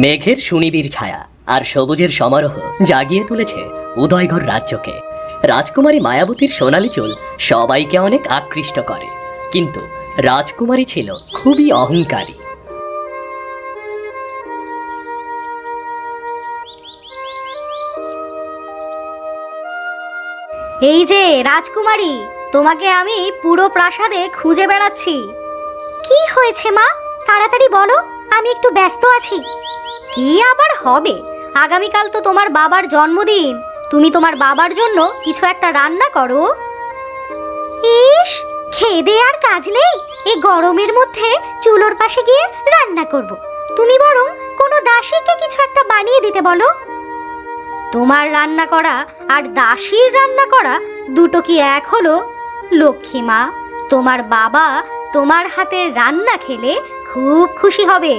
মেঘের সুনিবিড় ছায়া আর সবুজের সমারোহ জাগিয়ে তুলেছে উদয়গড় রাজ্যকে। রাজকুমারী মায়াবতীর সোনালী চুল সবাইকে অনেক আকৃষ্ট করে, কিন্তু রাজকুমারী ছিল খুবই অহংকারী। এই যে রাজকুমারী, তোমাকে আমি পুরো প্রাসাদে খুঁজে বেড়াচ্ছি। কি হয়েছে মা? তাড়াতাড়ি বলো, আমি একটু ব্যস্ত আছি। কি আবার হবে? আগামীকাল তো তোমার বাবার জন্মদিন। তুমি তোমার বাবার জন্য কিছু একটা রান্না করো। ইস, খেদে আর কাজ নেই, এই গরমের মধ্যে চুলোর পাশে গিয়ে রান্না করব। তুমি বরং কোনো দাসীকে কিছু একটা বানিয়ে দিতে বলো। তোমার রান্না করা আর দাসীর রান্না করা দুটো কি এক হলো? লক্ষ্মী মা, তোমার বাবা তোমার হাতের রান্না খেলে খুব খুশি হবে।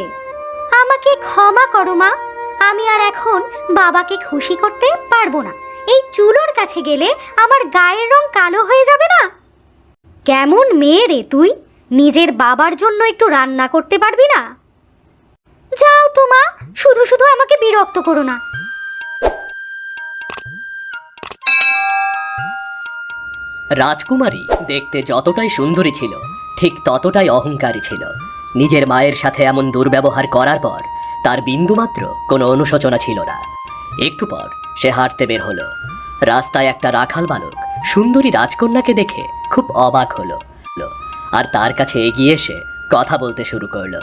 আমাকে ক্ষমা করো মা, আমি আর এখন বাবাকে খুশি করতে পারবো না। এই চুলোর কাছে গেলে আমার গায়ের রং কালো হয়ে যাবে না? কেমন মেয়ে রে তুই, নিজের বাবার জন্য একটু রান্না করতে পারবি না? যাও তো মা, শুধু শুধু আমাকে বিরক্ত করো না। রাজকুমারী দেখতে যতটাই সুন্দরী ছিল, ঠিক ততটাই অহংকারী ছিল। নিজের মায়ের সাথে এমন দুর্ব্যবহার করার পর তার বিন্দুমাত্র কোনো অনুশোচনা ছিল না। একটু পর সে হাঁটতে বের হলো। রাস্তায় একটা রাখাল বালক সুন্দরী রাজকন্যাকে দেখে খুব অবাক হলো আর তার কাছে এগিয়ে এসে কথা বলতে শুরু করলো।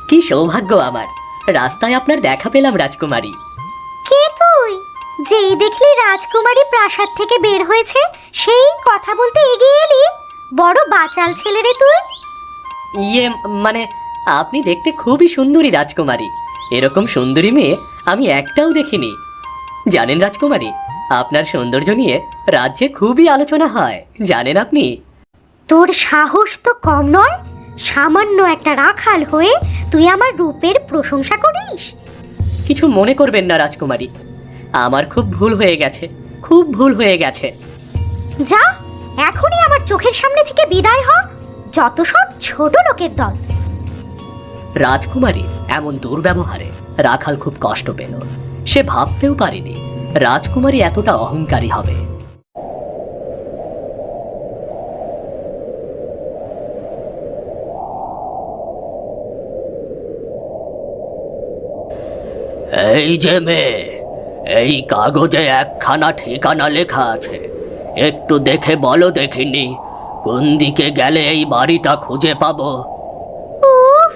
কি সৌভাগ্য আমার, রাস্তায় আপনার দেখা পেলাম রাজকুমারী। কে তুই? যেই দেখলি রাজকুমারী প্রাসাদ থেকে বের হয়েছে, সেই কথা বলতে এগিয়ে এলি? বড় বাচাল ছেলে রে তুই। ইয়ে মানে, আপনি দেখতে খুবই সুন্দরী রাজকুমারী। এরকম সুন্দরী মেয়ে আমি একটাও দেখিনি। জানেন রাজকুমারী, আপনার সৌন্দর্য নিয়ে রাজ্যে খুবই আলোচনা হয়, জানেন আপনি? তোর সাহস তো কম নয়। সামান্য একটা রাখাল হয়ে তুই আমার রূপের প্রশংসা করিস? কিছু মনে করবেন না রাজকুমারী, আমার খুব ভুল হয়ে গেছে, খুব ভুল হয়ে গেছে। যা, এখনই আমার চোখের সামনে থেকে বিদায় হ, যত সব ছোট লোকের দল। রাজকুমারী এমন দুর্ব্যবহারে রাখাল খুব কষ্ট পেল। সে ভাবতেও পারেনি রাজকুমারী এতটা অহংকারী হবে। এই যে মেয়ে, এই কাগজে একখানা ঠিকানা লেখা আছে, একটু দেখে বলো দেখিনি কোন দিকে গেলে এই বাড়িটা খুঁজে পাবো। উফ,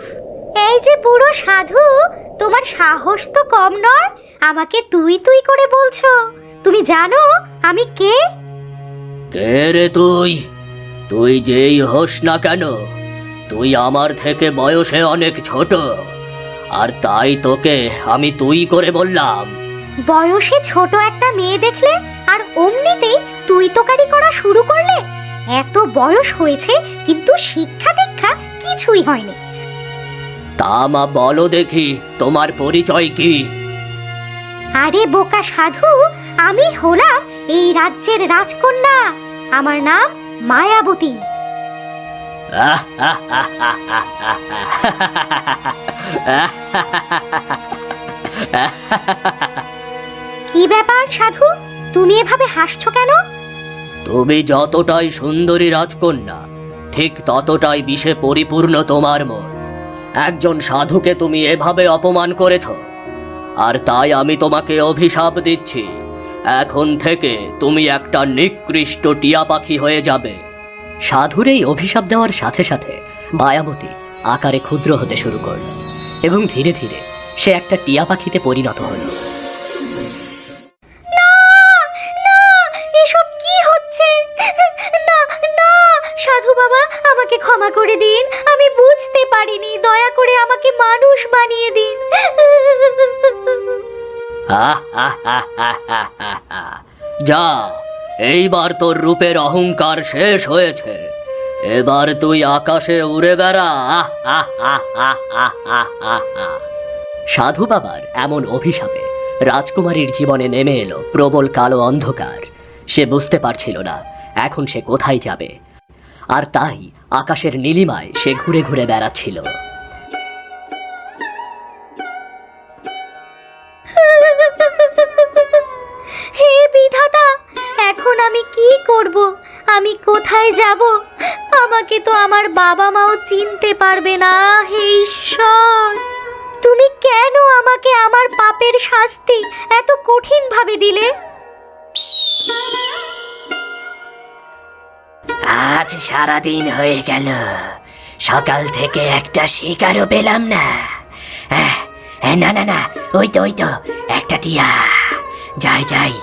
এই যে বুড়ো সাধু, তোমার সাহস তো কম নয়। আমাকে তুই তুই করে বলছো? তুমি জানো আমি কে? কে রে তুই? তুই যেই হোস না কেন, তুই আমার থেকে বয়সে অনেক ছোট, আর তাই তোকে আমি তুই করে বললাম। বয়সে ছোট একটা মেয়ে দেখলে আর অমনিতেই তুই তোকারি করা শুরু করলে? এত বয়স হয়েছে কিন্তু শিক্ষা দীক্ষা কিছুই হয়নি। তা মা বলো দেখি, তোমার পরিচয় কি? আরে বোকা সাধু, আমি হলাম এই রাজ্যের রাজকন্যা। আমার নাম মায়াবতী। কি ব্যাপার সাধু, তুমি এভাবে হাসছো কেন? তুমি যতটাই সুন্দরী রাজকন্যা, ঠিক ততটাই বিষে পরিপূর্ণ তোমার মন। একজন সাধুকে তুমি এভাবে অপমান করেছ, আর তাই আমি তোমাকে অভিশাপ দিচ্ছি। এখন থেকে তুমি একটা নিকৃষ্ট টিয়া পাখি হয়ে যাবে। সাধুর এই অভিশাপ দেওয়ার সাথে সাথে মায়াবতী আকারে ক্ষুদ্র হতে শুরু করল এবং ধীরে ধীরে সে একটা টিয়া পাখিতে পরিণত হলো। এসব কি হচ্ছে? না না, সাধু বাবা, আমাকে ক্ষমা করে দিন। আমি বুঝতে পারিনি, দয়া করে আমাকে মানুষ বানিয়ে দিন। যা, এইবার তোর রূপের অহংকার শেষ হয়েছে। এবার তুই আকাশে উড়ে বেড়া। সাধু বাবার এমন অভিশাপে রাজকুমারীর জীবনে নেমে এলো প্রবল কালো অন্ধকার। সে বুঝতে পারছিল না এখন সে কোথায় যাবে, আর তাই আকাশের নীলিমায় সে ঘুরে ঘুরে বেড়াচ্ছিল। কোথায় যাব? আমাকে তো আমার বাবা মাও চিনতে পারবে না। হে ঈশ্বর, তুমি কেন আমাকে আমার পাপের শাস্তি এত কঠিন ভাবে দিলে? আজ সারাদিন হয়ে গেল, সকাল থেকে একটা শিকারও পেলাম না। না না না, ওই তো একটা টিয়া। যাই যাই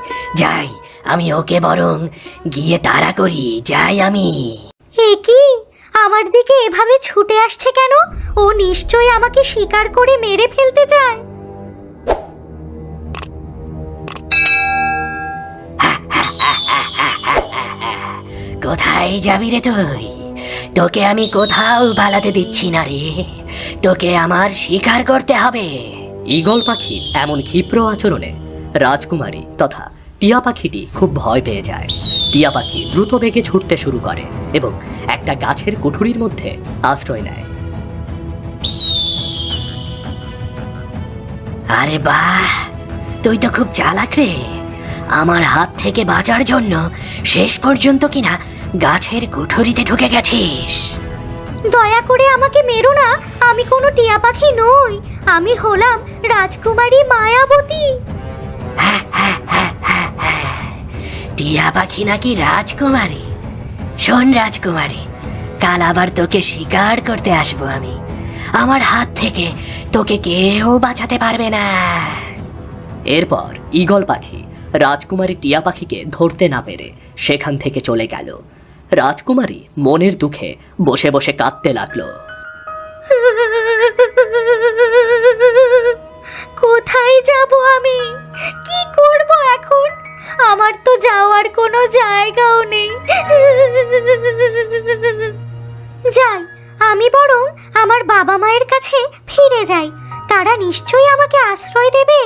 যাই, আমি ওকে বরং গিয়ে তাড়া করি। যাই আমি। এ কি, আমার দিকে এভাবে ছুটে আসছে কেন? ও নিশ্চয়ই আমাকে শিকার করে মেরে ফেলতে চায়। কোথায় যাবি রে তুই? তোকে আমি কোথাও পালাতে দিচ্ছি না রে, তোকে আমার শিকার করতে হবে। ঈগল পাখির এমন ক্ষিপ্র আচরণে রাজকুমারী তথা টিয়া পাখিটি খুব ভয় পেয়ে যায়। টিয়া পাখি দ্রুত বেগে ছুটতে শুরু করে এবং একটা গাছের কুঠুরির মধ্যে আশ্রয় নেয়। আরে বাহ, তুই তো খুব চালাক রে। আমার হাত থেকে বাঁচার জন্য শেষ পর্যন্ত কিনা গাছের কুঠুরিতে ঢুকে গেছিস। দয়া করে আমাকে মেরো না, আমি কোনো টিয়া পাখি নই। আমি হলাম রাজকুমারী মায়াবতী। টিয়া পাখি নাকি রাজকুমারী? শোন রাজকুমারী, কাল আবার তোকে শিকার করতে আসবো আমি। আমার হাত থেকে তোকে কেউ বাঁচাতে পারবে না। এরপর ঈগল পাখি রাজকুমারী টিয়া পাখিকে ধরতে না পেরে সেখান থেকে চলে গেল। রাজকুমারী মনের দুঃখে বসে বসে কাঁদতে লাগলো। কোথায় যাব আমি? কি করব এখন? আমার তো যাওয়ার কোনো জায়গাও নেই। যাই, আমি বরং আমার বাবা মায়ের কাছে ফিরে যাই। তারা নিশ্চয়ই আমাকে আশ্রয় দেবে।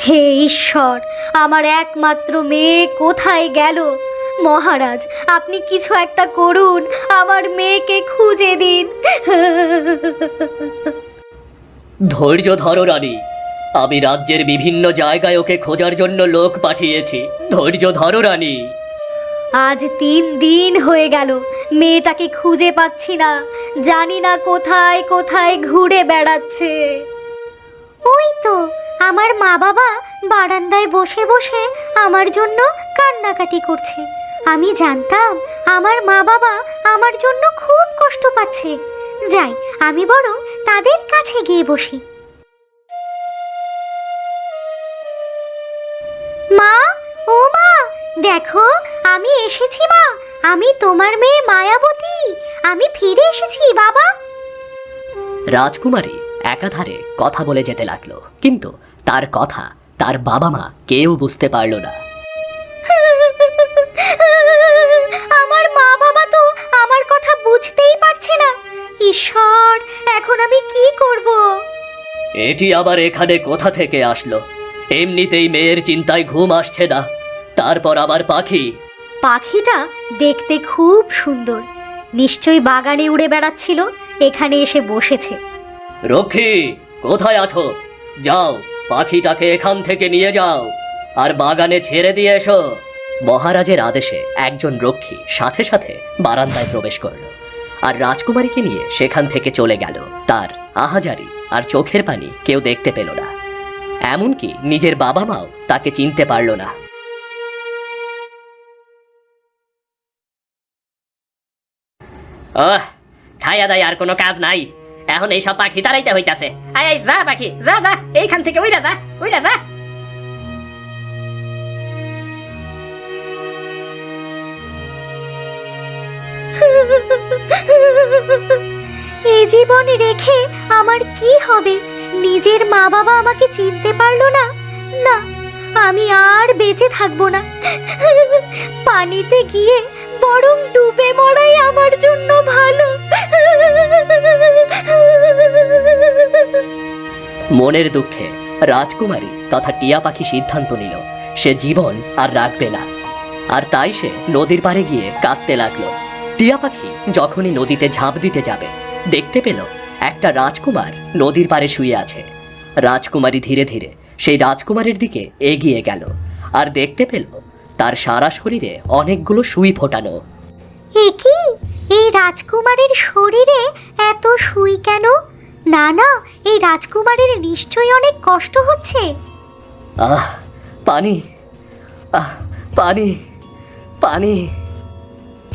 হে ঈশ্বর, আমার একমাত্র মেয়ে কোথায় গেল? মহারাজ, আপনি কিছু একটা করুন, আমার মেয়েকে খুঁজে দিন। ধৈর্য ধরো রানী, আমি রাজ্যের বিভিন্ন জায়গায় ওকে খোঁজার জন্য লোক পাঠিয়েছি। ধৈর্য ধরো রানী। আজ 3 দিন হয়ে গেল, মেয়েটাকে খুঁজে পাচ্ছি না। জানি না কোথায় কোথায় ঘুরে বেড়াচ্ছে। ওই তো আমার মা বাবা বারান্দায় বসে বসে আমার জন্য কান্নাকাটি করছে। আমি জানতাম আমার মা বাবা আমার জন্য খুব কষ্ট পাচ্ছে। যাই, আমি বরং তাদের কাছে গিয়ে বসি। মা, ও মা, দেখো আমি এসেছি। মা, আমি তোমার মেয়ে মায়াবতী। আমি ফিরে এসেছি বাবা। রাজকুমারী একাধারে কথা বলে যেতে লাগলো, কিন্তু তার কথা তার বাবা মা কেউ বুঝতে পারল না। আমার মা বাবা তো আমার কথা বুঝতেই পারছে না। ঈশ্বর, এখন আমি কি করব? এটি আবার এখানে কোথা থেকে আসলো? এমনিতেই মেয়ের চিন্তায় ঘুম আসছে না, তারপর আবার পাখি। পাখিটা দেখতে খুব সুন্দর, নিশ্চয়ই বাগানে উড়ে বেড়াচ্ছিল, এখানে এসে বসেছে। রক্ষী, কোথায় আছো? যাও, পাখিটাকে এখান থেকে নিয়ে যাও আর বাগানে ছেড়ে দিয়ে এসো। মহারাজের আদেশে একজন রক্ষী সাথে সাথে বারান্দায় প্রবেশ করলো আর রাজকুমারীকে নিয়ে সেখান থেকে চলে গেল। তার আহাজারি আর চোখের পানি কেউ দেখতে পেল না, এমনকি নিজের বাবা মাও তাকে চিনতে পারল না। খাইয়া দাই আর কোনো কাজ নাই, এখন এইসব পাখি তারাইতে হইতাছে। আয় আয়, যা পাখি, যা যা, এইখান থেকে উইরা যা, উইরা যা। এই জীবন রেখে আমার কি হবে? নিজের মা বাবা আমাকে চিনতে পারলো না। না, আমি আর বেঁচে থাকবো না। পানিতে গিয়ে বরং ডুবে মরাই আমার জন্য ভালো। মনের দুঃখে রাজকুমারী তথা টিয়া পাখি সিদ্ধান্ত নিল সে জীবন আর রাখবে না, আর তাই সে নদীর পাড়ে গিয়ে কাঁদতে লাগলো। টিয়া পাখি যখনই নদীতে ঝাঁপ দিতে যাবে, দেখতে পেল একটা রাজকুমার নদীর পাড়ে শুয়ে আছে। রাজকুমারী ধীরে ধীরে সেই রাজকুমারের দিকে এগিয়ে গেল আর দেখতে পেল তার সারা শরীরে অনেকগুলো সুই ফোটানো। এ কি, এই রাজকুমারের শরীরে এত সুই কেন? না না, এই রাজকুমারের নিশ্চয়ই অনেক কষ্ট হচ্ছে। আহ পানি, পানি, পানি।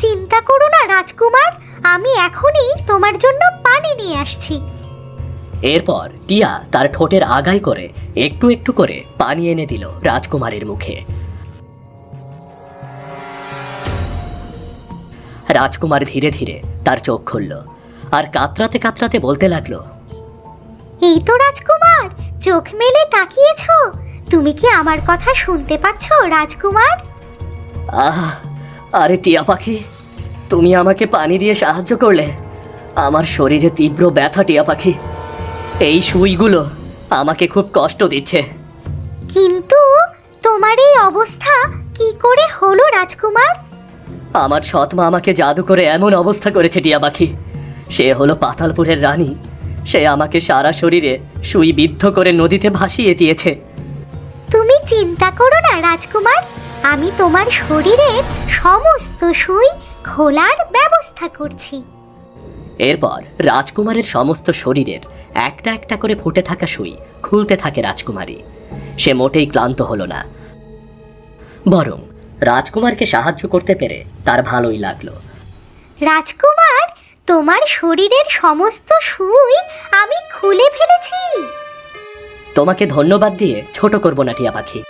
চিন্তা করো না রাজকুমার, আমি এখনই তোমার জন্য পানি নিয়ে আসছি। এরপর টিয়া তার ঠোঁটের আগায় করে একটু একটু করে পানি এনে দিল রাজকুমারের মুখে। রাজকুমার ধীরে ধীরে তার চোখ খুলল আর কাতরাতে কাতরাতে বলতে লাগলো, এই তো রাজকুমার, চোখ মেলে তাকিয়েছো। তুমি কি আমার কথা শুনতে পাচ্ছ রাজকুমার? আহ আরে টিয়া পাখি, তুমি আমাকে পানি দিয়ে সাহায্য করলে। আমার শরীরে তীব্র ব্যথা টিয়া পাখি, এই সুইগুলো আমাকে খুব কষ্ট দিচ্ছে। কিন্তু তোমার এই অবস্থা কি করে হলো রাজকুমার? আমার সৎমা আমাকে জাদু করে এমন অবস্থা করেছে টিয়া পাখি। সে হলো পাতালপুরের রানী। সে আমাকে সারা শরীরে সুই বিদ্ধ করে নদীতে ভাসিয়ে দিয়েছে। তুমি চিন্তা করো না রাজকুমার, আমি তোমার শরীরের সমস্ত সুই খোলার ব্যবস্থা করছি। এরপর রাজকুমারের সমস্ত শরীরের একটা একটা করে ফুটে থাকা সুই খুলতে থাকে রাজকুমারী। সে মোটেই ক্লান্ত হলো না, বরং রাজকুমারকে সাহায্য করতে পেরে তার ভালোই লাগলো। রাজকুমার, তোমার শরীরের সমস্ত সুই আমি খুলে ফেলেছি। তোমাকে ধন্যবাদ দিয়ে ছোট করব না টিয়া পাখি।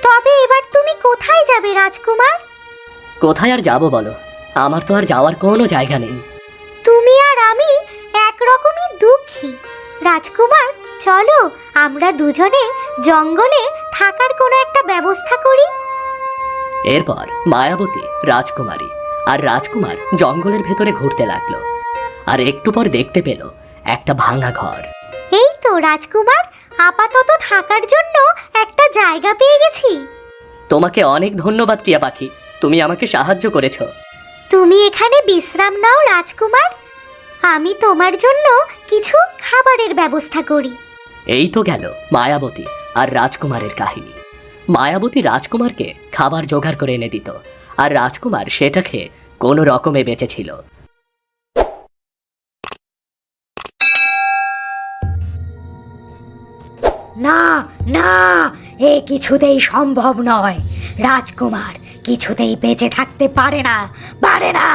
তবে এবার তুমি কোথায় যাবে রাজকুমার? কোথায় আর যাব বলো, আমার তো আর যাওয়ার কোনো জায়গা নেই। তুমি আর আমি একরকমই দুঃখী। রাজকুমার, চলো আমরা দুজনে জঙ্গলে থাকার কোনো একটা ব্যবস্থা করি। এরপর মায়াবতী, রাজকুমারী আর রাজকুমার জঙ্গলের ভেতরে ঘুরতে লাগলো। আর একটু পর দেখতে পেল একটা ভাঙা ঘর। এই তো রাজকুমার, আপাতত থাকার জন্য একটা জায়গা পেয়ে গেছি। তোমাকে অনেক ধন্যবাদ টিয়া পাখি, তুমি আমাকে সাহায্য করেছো। তুমি এখানে বিশ্রাম নাও রাজকুমার, আমি তোমার জন্য কিছু খাবারের ব্যবস্থা করি। এই তো গেল মায়াবতী আর রাজকুমারের কাহিনী। মায়াবতী রাজকুমারকে খাবার জোগাড় করে এনে দিত, আর রাজকুমার সেটা খেয়ে কোনো রকমে বেঁচেছিল। না না, এ কিছুতেই সম্ভব নয়। রাজকুমার কিছুতেই বেঁচে থাকতে পারে না, পারে না।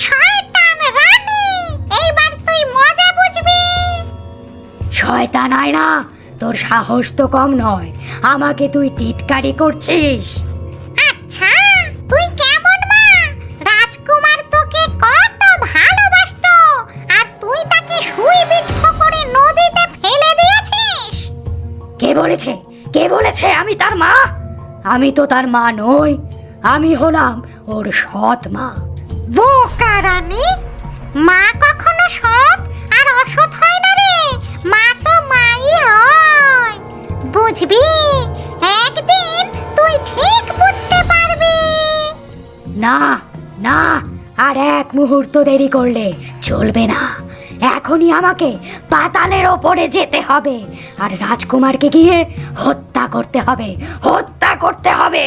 শয়তান রানী, এইবার তুই মজা বুঝবি। শয়তান আয়না, তোর সাহস তো কম নয়, আমাকে তুই টিটকারি করছিস। আচ্ছা, তুই কেমন মা? রাজকুমার তোকে কত ভালোবাসতো, আর তুই তাকে সুইবিদ্ধ করে নদীতে ফেলে দিয়েছিস। কে বলেছে, কে বলেছে আমি তার মা? আমি তো তার মা নই, আমি হলাম ওর সৎ মা। বোকা রানী, মা কখনো সৎ আর অসৎ হয় না রে, মা তো মাই হয়। বুঝবি, একদিন তুই ঠিক বুঝতে পারবি। না না, আর এক মুহূর্ত দেরি করলে চলবে না। এখনই আমাকে পাতালের ওপরে যেতে হবে, আর রাজকুমারকে গিয়ে হত্যা করতে হবে, হত্যা করতে হবে।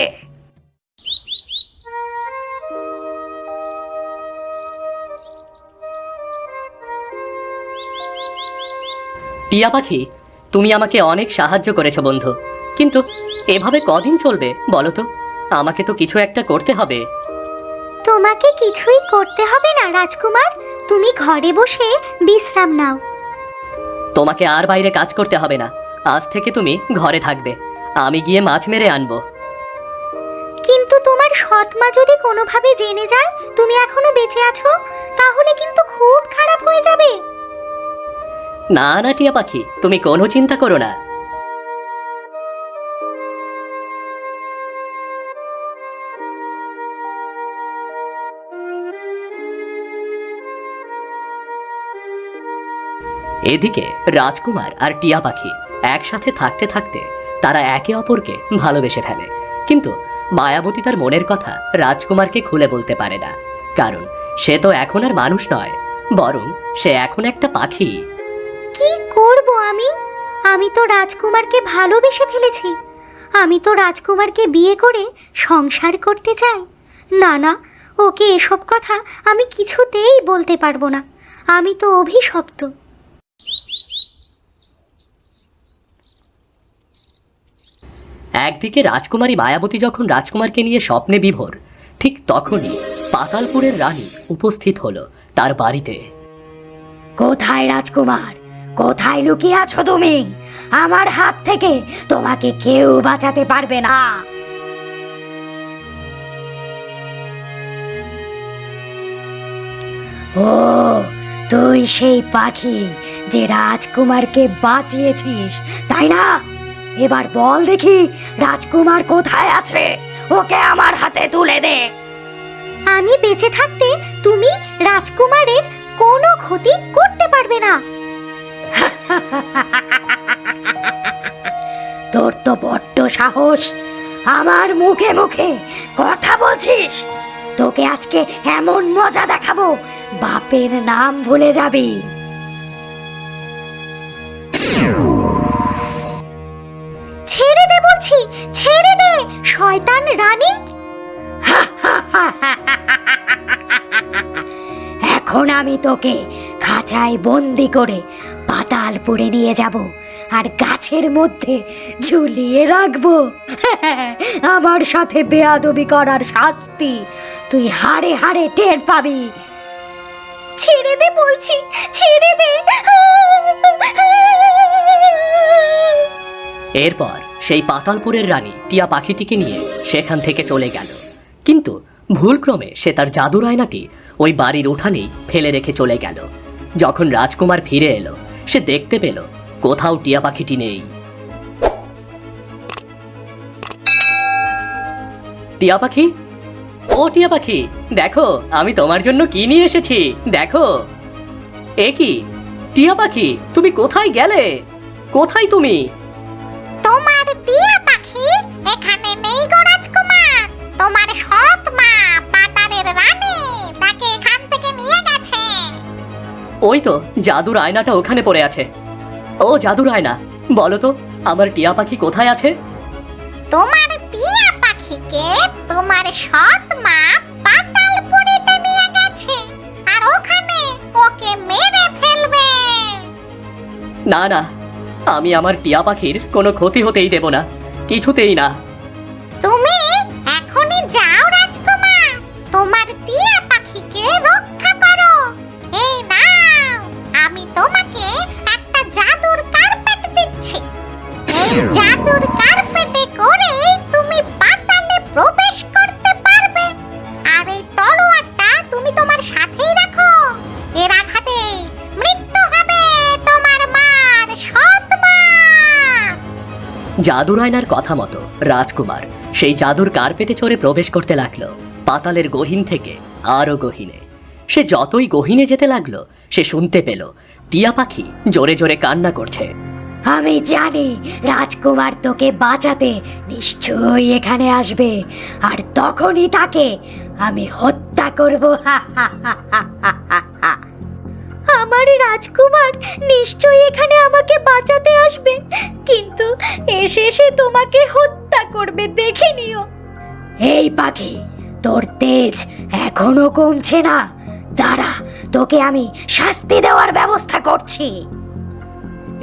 টিয়া পাখি, তুমি আমাকে অনেক সাহায্য করেছো বন্ধু, কিন্তু এভাবে কদিন চলবে বলো তো? আমাকে তো কিছু একটা করতে হবে। তোমাকে কিছুই করতে হবে না রাজকুমার, তুমি ঘরে বসে বিশ্রাম নাও। তোমাকে আর বাইরে কাজ করতে হবে না, আজ থেকে তুমি ঘরে থাকবে, আমি গিয়ে মাছ মেরে আনবো। কিন্তু তোমার সৎ মা যদি কোনোভাবে জেনে যায় তুমি এখনো বেঁচে আছো, তাহলে কিন্তু খুব খারাপ হয়ে যাবে। না না টিয়া পাখি, তুমি কোনো চিন্তা করো না। এদিকে রাজকুমার আর টিয়া পাখি একসাথে থাকতে থাকতে তারা একে অপরকে ভালোবেসে ফেলে। কিন্তু মায়াবতী তার মনের কথা রাজকুমারকে খুলে বলতে পারে না, কারণ সে তো এখন আর মানুষ নয়, বরং সে এখন একটা পাখি। কি করব আমি? আমি তো রাজকুমারকে ভালোবেসে ফেলেছি। আমি তো রাজকুমারকে বিয়ে করে সংসার করতে চাই। না না, ওকে এসব কথা আমি কিছুতেই বলতে পারবো না। আমি তো অভিশপ্ত। একদিকে রাজকুমারী মায়াবতী যখন রাজকুমারকে নিয়ে স্বপ্নে বিভোর, ঠিক তখনই পাতালপুরের রানী উপস্থিত হলো তার বাড়িতে। কোথায় রাজকুমার? কোথায় লুকিয়ে আছো তুমি? আমার হাত থেকে তোমাকে কেউ বাঁচাতে পারবে না। ও, তুই সেই পাখি যে রাজকুমারকে বাঁচিয়েছিস, তাই না? এবার বল দেখি, রাজকুমার কোথায় আছে? ওকে আমার হাতে তুলে দে। আমি বেঁচে থাকতে তুমি রাজকুমারের কোনো ক্ষতি করতে পারবে না। তোর তো বড্ড সাহস, আমার মুখে মুখে কথা বলছিস। তোকে আজকে এমন মজা দেখাবো, বাপের নাম ভুলে যাবি। ছেড়ে দে বলছি, ছেড়ে দে শয়তান রানী। এখন আমি তোকে খাঁচায় বন্দি করে পাতালপুরে নিয়ে যাব আর গাছের মধ্যে ঝুলিয়ে রাখবো। আমার সাথে বেয়াদবি করার শাস্তি তুই হাড়ে হাড়ে টের পাবি। ছেড়ে দে বলছি, ছেড়ে দে। এরপর সেই পাতালপুরের রানী টিয়া পাখিটিকে নিয়ে সেখান থেকে চলে গেল, কিন্তু ভুলক্রমে সে তার জাদুর আয়নাটি ওই বাড়ির উঠানেই ফেলে রেখে চলে গেল। যখন রাজকুমার ফিরে এলো, সে দেখতে পেল কোথাও টিয়া পাখিটি নেই। টিয়া পাখি, ও টিয়া পাখি, দেখো আমি তোমার জন্য কি নিয়ে এসেছি, দেখো। এ কি টিয়া পাখি, তুমি কোথায় গেলে? কোথায় তুমি? তোমার টিয়া পাখি এখানে নেই গো রাজকুমার। তোমার সৎ মা পাতালের রানী তাকে এখান থেকে নিয়ে গেছে। ওই তো জাদুর আয়নাটা ওখানে পড়ে আছে। ও জাদুর আয়না, বলো তো আমার টিয়া পাখি কোথায় আছে? তোমার টিয়া পাখিকে তোমার সৎ মা পাতালপুরিতে নিয়ে গেছে, আর ওখানে ওকে মেরে ফেলবে। না না, আমি আমার টিয়া পাখির কোনো ক্ষতি হতেই দেব না, কিছুতেই না। তুমি এখনই যাও রাজকুমার, তোমার টিয়া পাখিকে রক্ষা করো। এই নাও, আমি তোমাকে একটা জাদুর কার্পেট দিচ্ছি। এই জাদুর কার্পেটে করে তুমি পাতালে প্রবেশ করতে পারবে। আর এই তলোয়ারটা তুমি তোমার সাথেই রাখো। এর আঘাতে মৃত্যু হবে তোমার মার, সৎ মার। জাদুর আয়নার কথা মতো রাজকুমার সেই জাদুর কার্পেটে চড়ে প্রবেশ করতে লাগলো পাতালের গহীন থেকে আরো গহীনে। সে যতই গহীনে যেতে লাগলো, সে শুনতে পেল টিয়া পাখি জোরে জোরে কান্না করছে। আমি জানি রাজকুমার তোকে বাঁচাতে নিশ্চয়ই এখানে আসবে, আর তখনই তাকে আমি হত্যা করব। আমার রাজকুমার নিশ্চয়ই এখানে আমাকে বাঁচাতে আসবে, কিন্তু এসে সে তোমাকে হত্যা করবে, দেখে নিও। এই পাখি, তোর তেজ এখনো কমছে না। দাঁড়া, তোকে আমি শাস্তি দেওয়ার ব্যবস্থা করছি।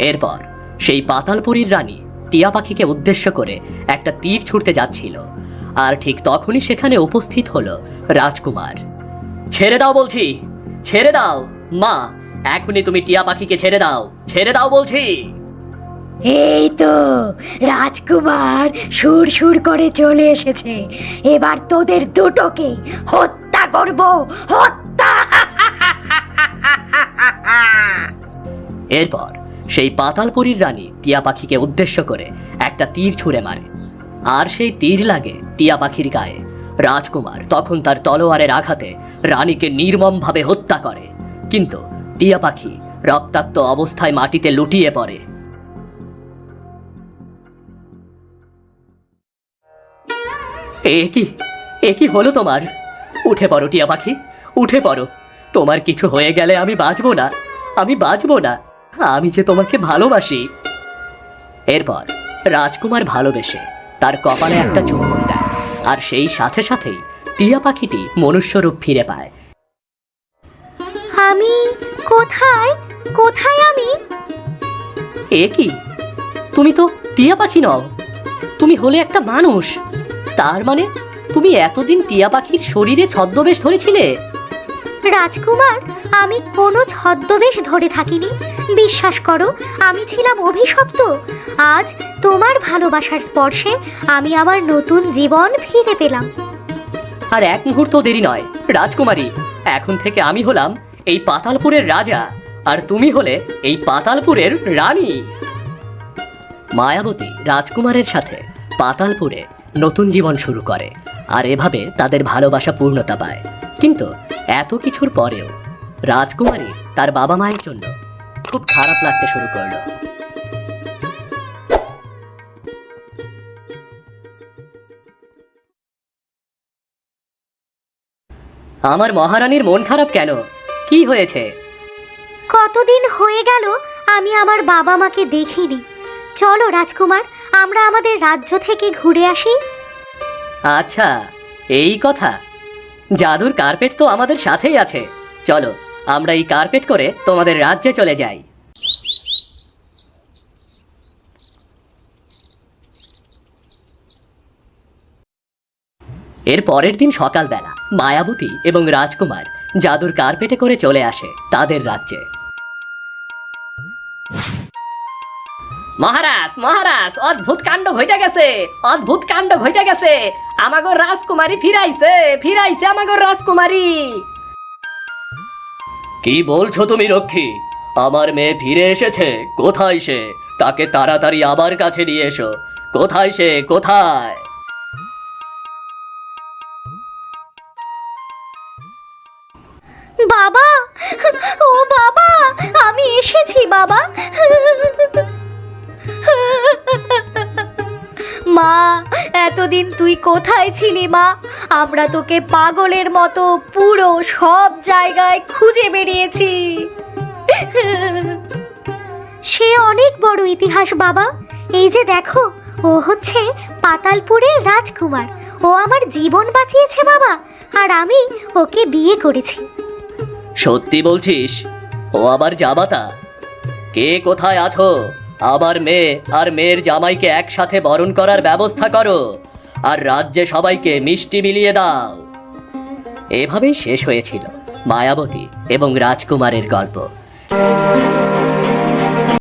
এরপর সেই পাতালপুরীর রানী টিয়া পাখিকে উদ্দেশ্য করে একটা তীর ছুঁড়তে যাচ্ছিল, আর ঠিক তখনই সেখানে উপস্থিত হলো রাজকুমার। ছেড়ে দাও বলছি, ছেড়ে দাও মা, এখনই তুমি টিয়া পাখিকে ছেড়ে দাও, ছেড়ে দাও বলছি। এই তো রাজকুমার সুর সুর করে চলে এসেছে। এবার তোদের দুটোকে হত্যা করব, হত্যা। এরপর সেই পাতালপুরীর রানী টিয়া পাখিকে উদ্দেশ্য করে একটা তীর ছুঁড়ে মারে, আর সেই তীর লাগে টিয়া পাখির গায়ে। রাজকুমার তখন তার তলোয়ারের আঘাতে রানীকে নির্মমভাবে হত্যা করে, কিন্তু টিয়া পাখি রক্তাক্ত অবস্থায় মাটিতে লুটিয়ে পড়ে। এ কি হলো তোমার? উঠে পড়ো টিয়া পাখি, উঠে পড়ো। তোমার কিছু হয়ে গেলে আমি বাঁচবো না, আমি বাঁচবো না। আমি যে তোমাকে ভালোবাসি। এরপর রাজকুমার ভালোবেসে তার কপালে একটা চুম্বন দেয়, আর সেই সাথে সাথেই টিয়া পাখিটি মনুষ্যরূপ ফিরে পায়। আমি কোথায় কোথায় আমি? এ কি, তুমি তো টিয়া পাখি নও, তুমি হলে একটা মানুষ। তার মানে তুমি এতদিন টিয়া পাখির শরীরে ছদ্মবেশ ধরেছিলে? রাজকুমার, আমি কোনো ছদ্মবেশ ধরে থাকিনি। বিশ্বাস করো, আমি ছিলাম অভিশপ্ত। আজ তোমার ভালোবাসার স্পর্শে আমি আমার নতুন জীবন ফিরে পেলাম। আর এক মুহূর্ত দেরি নয় রাজকুমারী, এখন থেকে আমি হলাম এই পাতালপুরের রাজা, আর তুমি হলে এই পাতালপুরের রানী। মায়াবতী রাজকুমারের সাথে পাতালপুরে নতুন জীবন শুরু করে, আর এভাবে তাদের ভালোবাসা পূর্ণতা পায়। কিন্তু এত কিছুর পরেও রাজকুমারী তার বাবা মায়ের জন্য খুব খারাপ লাগতে শুরু করলো। আমার মহারানীর মন খারাপ কেন? কি হয়েছে? কতদিন হয়ে গেল আমি আমার বাবা মাকে দেখিনি। চলো রাজকুমার, আমরা আমাদের রাজ্য থেকে ঘুরে আসি। আচ্ছা, এই কথা। জাদুর কার্পেট তো আমাদের সাথেই আছে, চলো আমরা এই কার্পেট করে তোমাদের রাজ্যে চলে যাই। এর পরের দিন সকালবেলা মায়াবতী এবং রাজকুমার জাদুর কার্পেটে করে চলে আসে তাদের রাজ্যে। মহারাজ, মহারাজ, অদ্ভুত কাণ্ড ঘটে গেছে, অদ্ভুত কাণ্ড ঘটে গেছে। আমাগো রাজকুমারী ফিরাইছে, ফিরাইছে আমাগো রাজকুমারী। কি বলছো তুমি রক্ষী? আমার মেয়ে ফিরে এসেছে? কোথায় সে? তাকে তাড়াতাড়ি আবার কাছে নিয়ে এসো। কোথায় সে, কোথায়? বাবা, ও বাবা, আমি এসেছি বাবা। মা, এতদিন তুই কোথায় ছিলি মা? আমরা তোকে পাগলের মতো পুরো সব জায়গায় খুঁজে বেরিয়েছি। সে অনেক বড় ইতিহাস বাবা। এই যে দেখো, ও হচ্ছে পাতালপুরের রাজকুমার। ও আমার জীবন বাঁচিয়েছে বাবা, আর আমি ওকে বিয়ে করেছি। সত্যি বলছিস? ও আবার জামাতা? কে কোথায় আছো? আমার মেয়ে আর মেয়ের জামাইকে একসাথে বরণ করার ব্যবস্থা করো, আর রাজ্যে সবাইকে মিষ্টি বিলিয়ে দাও। এভাবেই শেষ হয়েছিল মায়াবতী এবং রাজকুমারের গল্প।